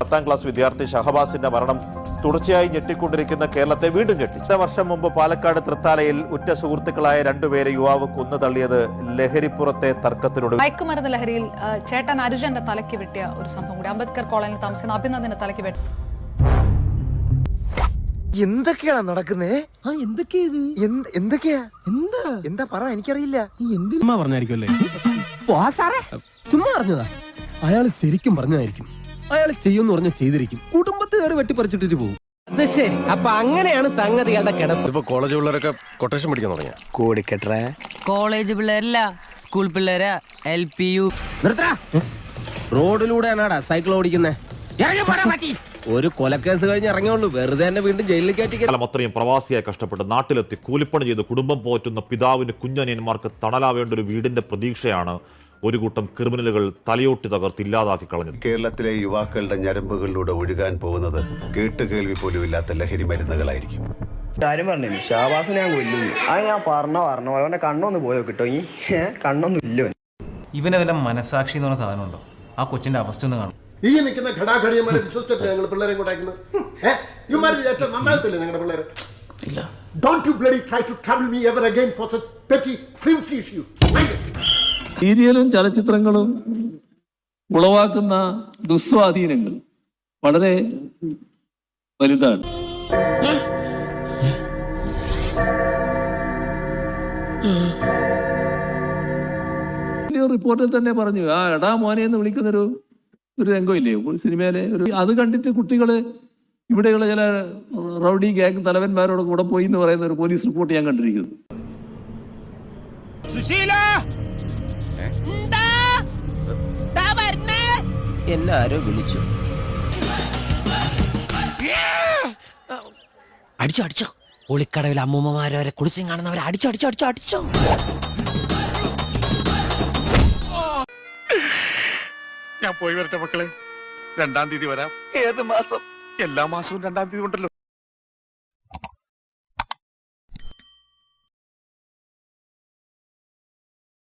10ാം class വിദ്യാർത്ഥി ഷഹബാസിന്റെ മരണം തുടർച്ചയായി ഞെട്ടിക്കൊണ്ടിരിക്കുന്ന കേരളത്തെ വീണ്ടും ഞെട്ടി. 2 വർഷം മുമ്പ് പാലക്കാട് തൃത്താലയിൽ ഉറ്റ സുഹൃത്തുക്കളായ 2 പേരെ യുവാവ് കൊന്നു തള്ളിയത് ലഹരിപ്പുറത്തെ തർക്കത്തിനോട്. മയക്കുമരുന്ന് ലഹരിയിൽ ചേട്ടൻ അരുജന്റെ തലയ്ക്ക് വെട്ടിയ ഒരു സംഭവം കൂടി. അംബേദ്കർ കോളനിയിൽ താമസിക്കുന്ന അഭിനന്ദന്റെ തലയ്ക്ക് വെട്ടി. എന്തൊക്കെയാണ് നടക്കുന്നേ? എന്തൊക്കെയാ എന്താ പറ, എനിക്കറിയില്ല. പറഞ്ഞായിരിക്കുമല്ലേ? ചുമ്മാ പറഞ്ഞതാ. അയാള് ശരിക്കും പറഞ്ഞതായിരിക്കും. അയാൾ ചെയ്യുമെന്ന് പറഞ്ഞ ചെയ്തിരിക്കും. കുടുംബത്തുകാർ വെട്ടിപ്പറിച്ചിട്ടിട്ട് പോകും. ശരി, അപ്പൊ അങ്ങനെയാണ് സംഗതികളുടെ കിടപ്പ്. ഇപ്പൊ കോളേജ് പിള്ളേരൊക്കെ കൊട്ടേഷൻ പിടിക്കാൻ തുടങ്ങിയ കൂടിക്കെട്ടേ. കോളേജ് പിള്ളേരല്ല, സ്കൂൾ പിള്ളേരാ. LPU നിർത്തടാ. റോഡിലൂടെയാണാടാ സൈക്കിൾ ഓടിക്കുന്നേ. ഒരു കൊലക്കേസ് കഴിഞ്ഞ് ഇറങ്ങിയുള്ളൂ, വെറുതെ തന്നെ വീണ്ടും ജയിലിൽ കയറ്റി. അത്രയും പ്രവാസിയായി കഷ്ടപ്പെട്ട് നാട്ടിലെത്തി കൂലിപ്പണി ചെയ്ത് കുടുംബം പോറ്റുന്ന പിതാവിന് കുഞ്ഞനിയന്മാർക്ക് തണലാവേണ്ട ഒരു വീടിന്റെ പ്രതീക്ഷയാണ് ഒരു കൂട്ടം ക്രിമിനലുകൾ തലയോട്ടി തകർത്ത് ഇല്ലാതാക്കി കളഞ്ഞത്. കേരളത്തിലെ യുവാക്കളുടെ ഞരമ്പുകളിലൂടെ ഒഴുകാൻ പോകുന്നത് കേട്ടുകേൾവി പോലും ഇല്ലാത്ത ലഹരി മരുന്നുകളായിരിക്കും. കാര്യം പറഞ്ഞു ഷാബാസ് ഞാൻ കൊല്ലുന്നു. അത് ഞാൻ പറഞ്ഞു അവന്റെ കണ്ണൊന്ന് പോയോ കിട്ടോ? ഈ കണ്ണൊന്നും ഇല്ലോ. ഇവനെ വല്ല മനസാക്ഷി എന്ന് പറഞ്ഞ സാധനം ഉണ്ടോ? ആ കൊച്ചിന്റെ അവസ്ഥ ഒന്ന് കാണും. ഈ നിൽക്കുന്ന ഘടാഘടിയന്മാരെ വിശ്വസിച്ചിട്ടില്ല ഞങ്ങൾ പിള്ളേരെ കൊണ്ടാക്കുന്നത്. നന്നാകത്തില്ലേ ഞങ്ങളുടെ പിള്ളേരെ? Don't you bloody try to trouble me ever again for such petty flimsy issues. സീരിയലും ചലച്ചിത്രങ്ങളും ഉളവാക്കുന്ന ദുസ്വാധീനങ്ങൾ വളരെ വലുതാണ്. റിപ്പോർട്ടിൽ തന്നെ പറഞ്ഞു, ആ എടാ മോനെ എന്ന് വിളിക്കുന്നൊരു രംഗമില്ലേ സിനിമയിലെ അത് കണ്ടിട്ട് കുട്ടികള് ഇവിടെയുള്ള ചില റൗഡി ഗ്യാങ് തലവന്മാരോട് കൂടെ പോയി എന്ന് പറയുന്ന ഒരു പോലീസ് റിപ്പോർട്ട് ഞാൻ കണ്ടിരിക്കുന്നു. എല്ലാരും വിളിച്ചു. അടിച്ചോ ഒളിക്കടവിൽ അമ്മൂമ്മമാരെ കുളിച്ചും കാണുന്നവരെ അടിച്ചോ. ഞാൻ പോയി വരട്ടെ മക്കളെ. 2-ാം തീയതി വരാം. ഏത് മാസം? എല്ലാ മാസവും 2-ാം തീയതി ഉണ്ടല്ലോ.